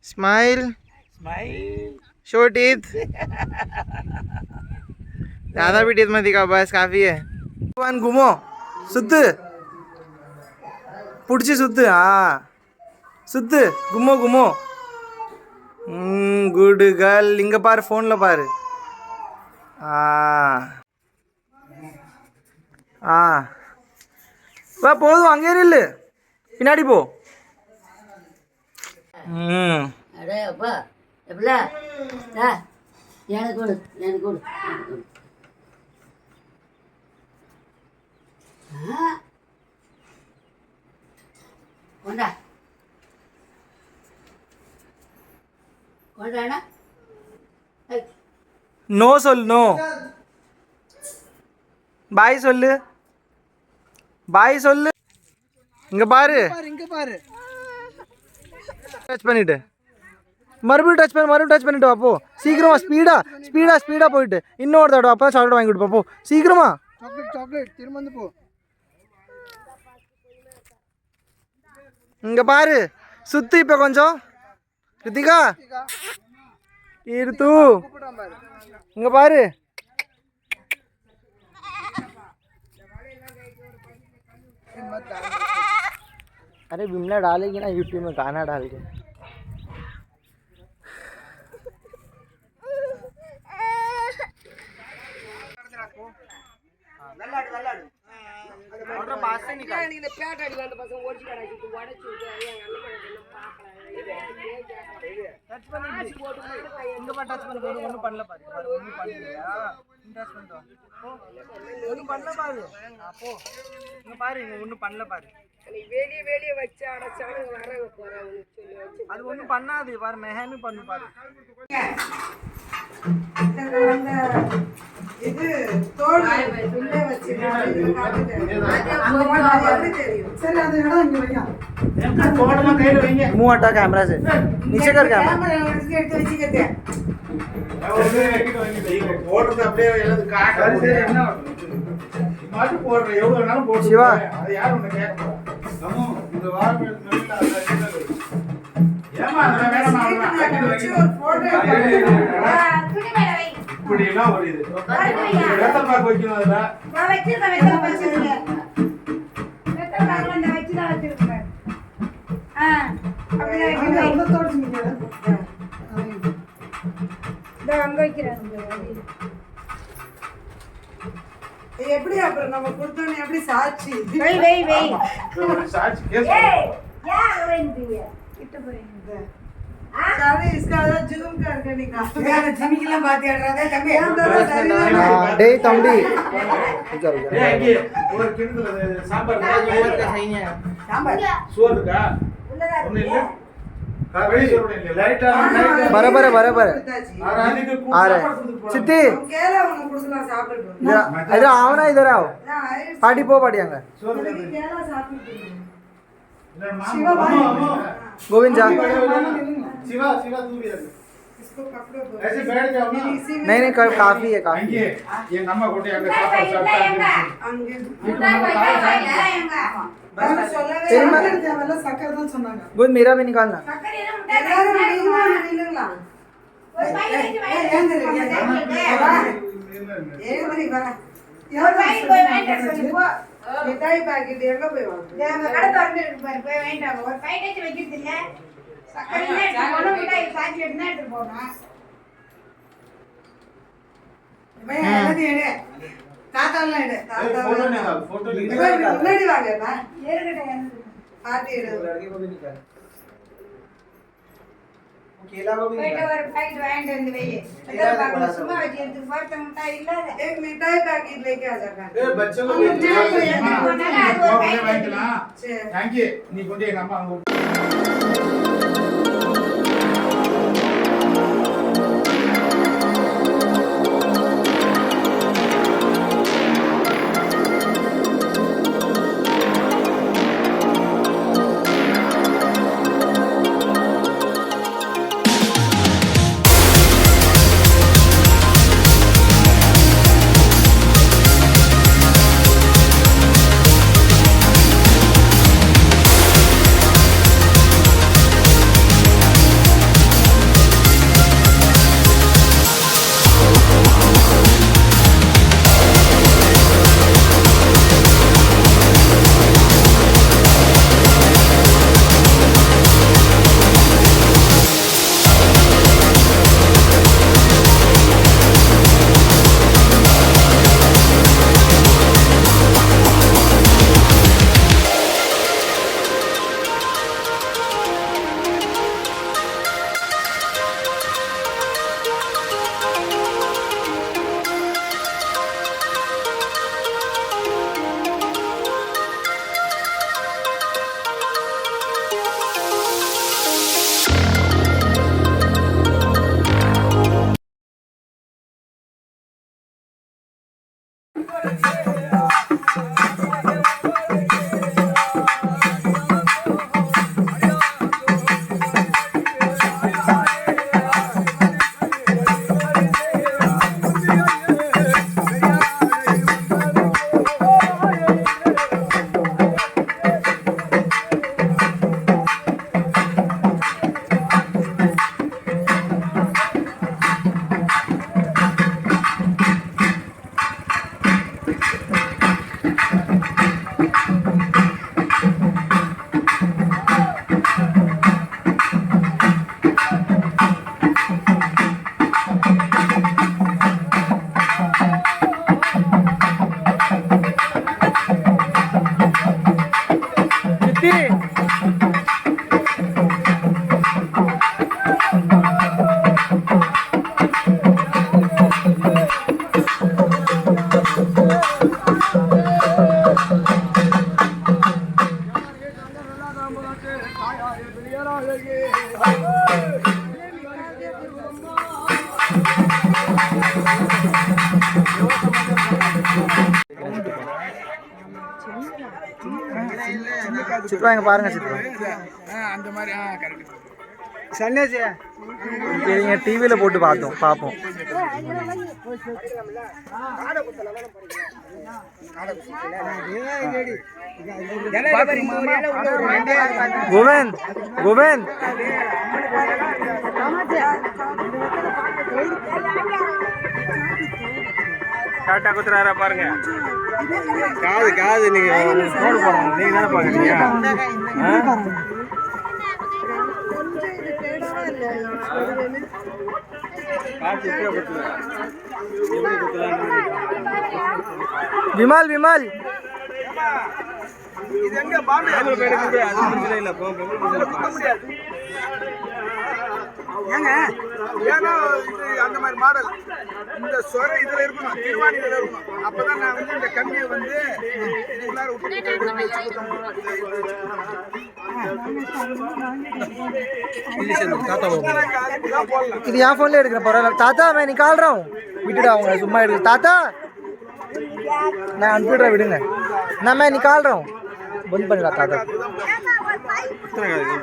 Smile smile show teeth ज़्यादा भी teeth मत दिखाओ बस काफ़ी है वन घूमो सुध पुड़ची सुध हाँ सुध घूमो घूमो गुड गर्ल इंग पार फोन लो पार வா போதும் அங்கே இல்லை பின்னாடி போ அடே அப்பா எப்படா எனக்கு கொடு எனக்கு கொடு கொண்டா கொண்டாண்ணா நோ சொல் நோ பாய் சொல்லு பாய் சொல்லு இங்க பாரு டச் பண்ணிட்டு மறுபடியும் டச் பண்ணிட்டு அப்போ சீக்கிரமா ஸ்பீடா போயிட்டு இன்னொரு தடவை அப்போ சாக்லேட் வாங்கி கொடுப்பா போ சீக்கிரமா சாக்லேட் திரும்ப வந்து போ இங்க பாரு சுத்து இப்ப கொஞ்சம் ரித்திகா ஈர்த்து இங்க பாரு अरे बिमला डालेगी ना यूट्यूब में गाना डाल के வெளியே வச்சு அடைச்சாலும் வர போறாங்க அது ஒன்றும் பண்ணாது பாரு மெஹனு பண்ணு பாரு இது தோல் உள்ளே வச்சு சரி அது இடம் இங்க வையா मुंह हटा कैमरा से नीचे कर कैमरा எடுத்து வச்சுக்கதே போடுறது அப்படியே எழுது காட்டு என்ன மாட்டு போடுற எவ்வளவு வேணாலும் போடு சிவா அது யார் உன்னை கேட்க போறா நம்ம இந்த வாரம் மெல்ல ஏமா அத வேணாமா வச்சு ஒரு போட்டோ துணி மேல வை இப்படி எல்லாம் ஒரு இது வெத்தல பாக்கு வைக்கணும் அதுல நான் வெத்தல வச்சிருக்கேன் வெத்தல பாக்கு நான் வச்சு தான் வச்சிருக்கேன் அப்படியே வைக்கிறேன் அங்க தோடுங்க இந்த அங்க வைக்கிறேன் எப்படி அப்புறம் நம்ம கொடுத்தோம் எப்படி சாட்சி வை சாட்சி கேஸ் यार वेंदी கிட்ட போறீங்க சாரி इसका जूम करके निकाल यार जिमिकெல்லாம் பாத்தி ஆடுறாங்க தம்பி டேய் தம்பி ஏய் இங்க ஒரு கிண்டுல சாம்பார் சாம்பார் சோறு இருக்கா ஒண்ணு இல்ல வெளிய சோறு இல்ல லைட்டா बराबर आ रहे சித்தி கேல உனக்கு கொடுக்கலாம் சாப்பிடு इधर आओ ना इधर आओ पार्टी पो पार्टी आंगा கேல சாப்பிடு शिवा भाई गोविंद जा शिवा तू भी इसको पकड़ो ऐसे बैठ जाओ ना नहीं काफी है काफी ये अम्मा कोटे अगर साफ अंगे गुड मेरा भी निकालना மிட்டாய் பாக்கெட் எங்க போய் வாங்க கடை திறந்து பாரு போய் வேண்டாம் ஒரு பாக்கெட் வைக்கிறது இல்ல சக்கரை என்ன போனா மிட்டாய் பாக்கெட் என்ன எடுத்து போனா பையா எல்லாத்தையும் எடு தாத்தாலாம் எடு फोटो முன்னாடி வாங்கப்பா ஏறுகட்ட பாட்டி எடு लड़के को भी निकाल केला को भी போய்ட்டு निकाल ஒரு பாக்கெட் வாங்கிட்டு வந்து வை அதல பாக்கல சும்மா வச்சிருந்து பார்த்த மிட்டாய் இல்ல एक मिठाई पैकेट लेके आ जागा ए बच्चों को थैंक यू நீ கொண்டு எங்க அம்மா அங்க சித்ரா இங்க பாருங்க சித்ரா. அந்த மாதிரி கரெக்ட். சன்னியாசி இங்க டிவியில போட்டு பார்ப்போம். கோவிந்த் கோவிந்த் கரெக்டா குத்துறாரா பாருங்க. காது நீங்க போன் போறோம். நீங்க தானே பாக்குறீங்க. விமல் விமல் இது எங்க பாம்பே அது பிரச்சனை இல்ல. குத்த முடியாது. ஏங்க ஏன்னா இது அந்த மாதிரி மாடல் இந்த சொர இதுல இருக்கணும். திருவாணி இதுல இருக்கணும். அப்பதான் நான் வந்து இந்த கம்மியை வந்து இதுக்குள்ளார இது என் போன்ல எடுக்கிறேன். பரவாயில்ல தாத்தா मैं निकाल रहा हूँ. விட்டுடா அவங்க சும்மா எடுக்க. தாத்தா நான் அனுப்பிடுறேன் விடுங்க. मैं निकाल रहा हूँ. बंद பண்ணிடா தாத்தா.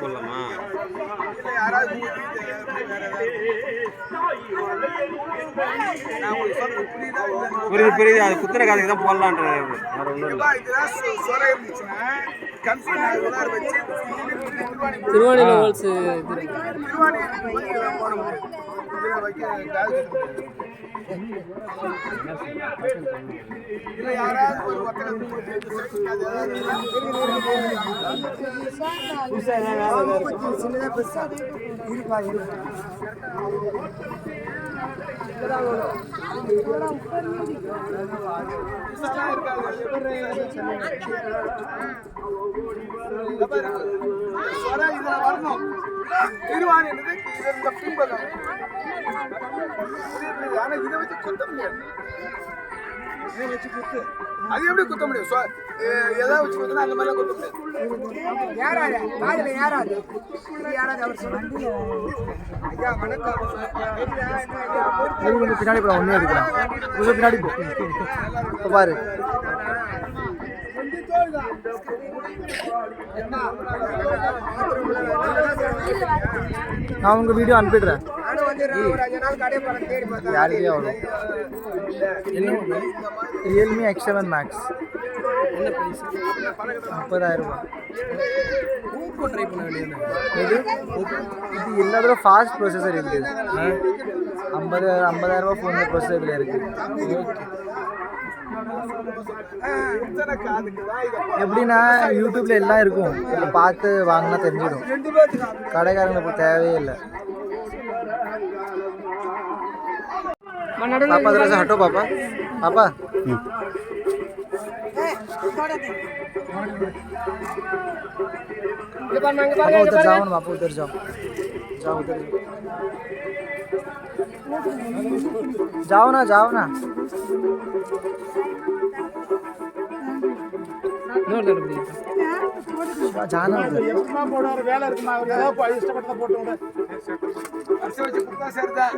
போடலாமா? புரியுது. அது குத்துற காதுக்கு தான் போடலான்றது. திருவாணியில் ஹோல்ஸ் ஆனா இதை வச்சு குத்த முடியாது. அது எப்படி குத்த முடியும்? ஏதாவது வச்சு குத்தினா அந்த மாதிரிலாம் குத்த முடியாது. யாராவது ஐயா வணக்கம். கொஞ்சம் பின்னாடி போட ஒண்ணே எடுக்கலாம். கொஞ்சம் பின்னாடி போ பாரு. நான் உங்க வீடியோ அனுப்பிடுறேன். யாருக்கே வரும். Realme X7 Max. என்ன ப்ரைஸ்? 30,000 ரூபாய். ஓப்போ ட்ரை பண்ண வேண்டியது. இது எல்லாத்தோட ஃபாஸ்ட் ப்ரொசஸர் இருக்குது. 50,000 ரூபாய் ஃபோன் ப்ரொசஸர் இதில் இருக்குது. எப்படின்னா யூடியூப்ல எல்லாம் இருக்கும். இதை பார்த்து வாங்கினா தெரிஞ்சிடும். கடைக்காரங்களுக்கு தேவையே இல்லை. पापा जरा से हटो पापा. पापा पापा उधर जाओ ना. पापा उधर जाओ. उधर जाओ ना. जाना उधर. வேலை இருக்குமா? இஷ்டப்பட்ட போட்டு விட. அரிசி வச்சு கொடுத்தா சரிதான்.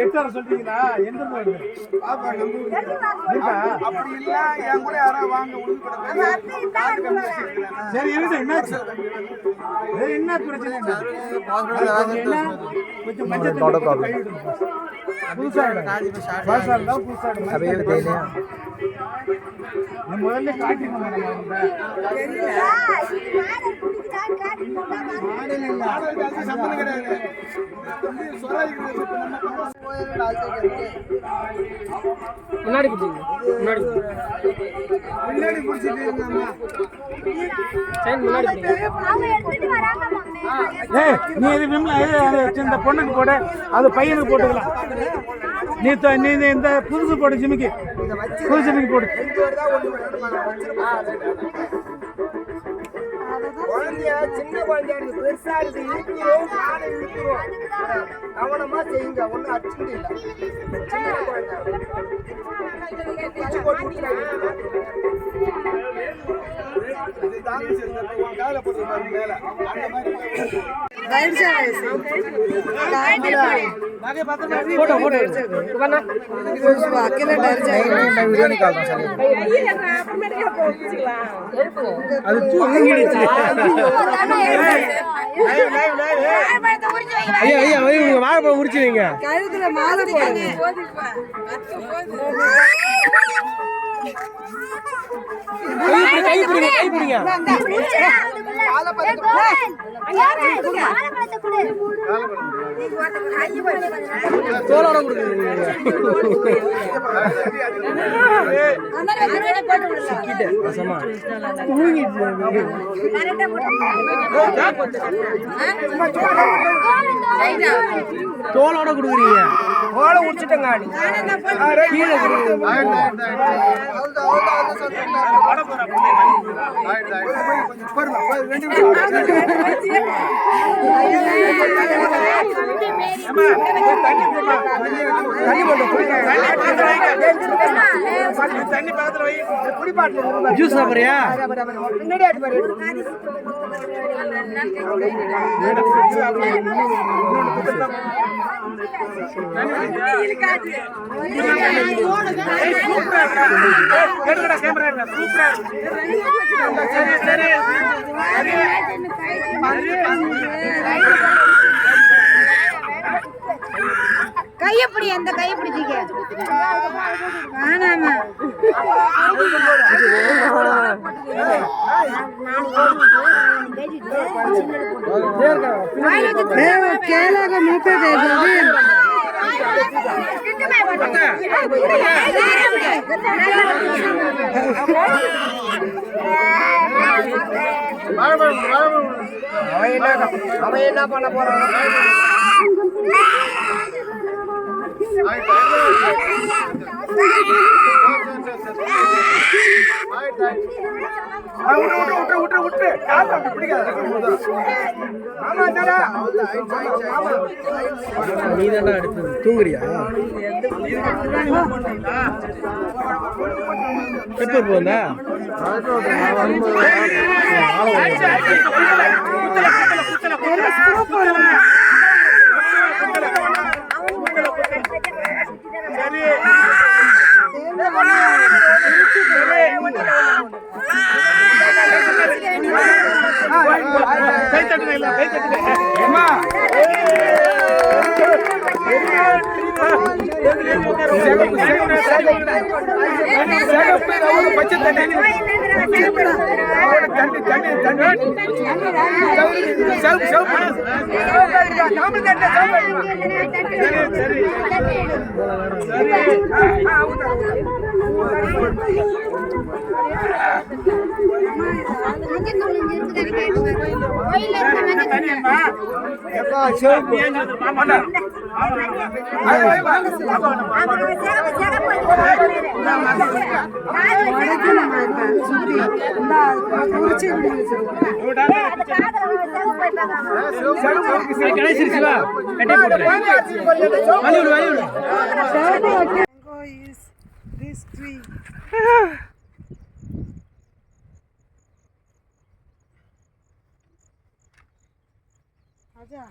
எட்டார சொல்றீங்களா? எந்த அப்படி இல்ல என் கூட யாராவது வாங்க சரி. என்னாச்சு? என்ன பிரச்சனை? अभी ये दे लिया. முதல்ல காட்டினோம். முன்னாடி பிடிச்சிங்க. முன்னாடி பிடிச்சிட்டு முன்னாடி நீ இது இந்த பொண்ணுக்கு போட, அது பையனுக்கு போட்டுக்கலாம். நீ இந்த புதுசு போடு. ஜிமிக்கு புது ஜிமிக்கு போடு. குழந்தைய சின்ன குழந்தையா இருக்கு, பெருசா இருக்கு, இழுத்துரும், காலை இழுத்துரும். கவனமா செய்யுங்க, ஒன்றும் அச்சுட்டு இல்லை. சின்ன குழந்தை குச்சி போட்டு விட்டுறாதீங்க. இது தாங்க சரி, உன் காலை போட்டு பாரு மேல அந்த மாதிரி फोटो फोटो अकेले डर जाएगा। मैं वीडियो निकाल रहा हूं அது தூங்கிடுச்சு ஐயா ஐயா உங்க வாழைப்பழம் உரிச்சுவீங்க கழுத்துல மாலை போடுங்க கை பிடிங்க கை பிடிங்க தோலோட கொடுங்க தோலோட கொடுக்குறீங்க தோலை உடிச்சிட்டங்க கீழே ஜூஸ் சாப்பிடுறியா கையப்படி அந்த கையப்பிடிச்சிக்க வேணாமா केला का मुंह पे दे दो அவன் என்ன பண்ண போறான் நீ தானே அடுத்தது தூங்குறியா பெப்பர் போந்தா this tree. आजा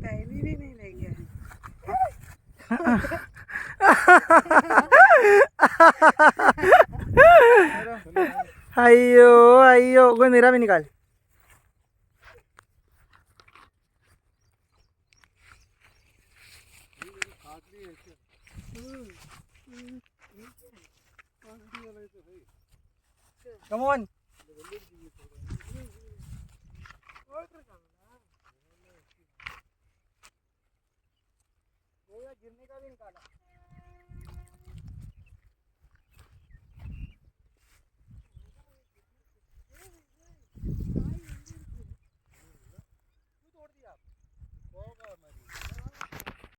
थैली भी नहीं ले गया अयो अयो कोई मेरा भी निकाल Come on. गिरने का भी निकाला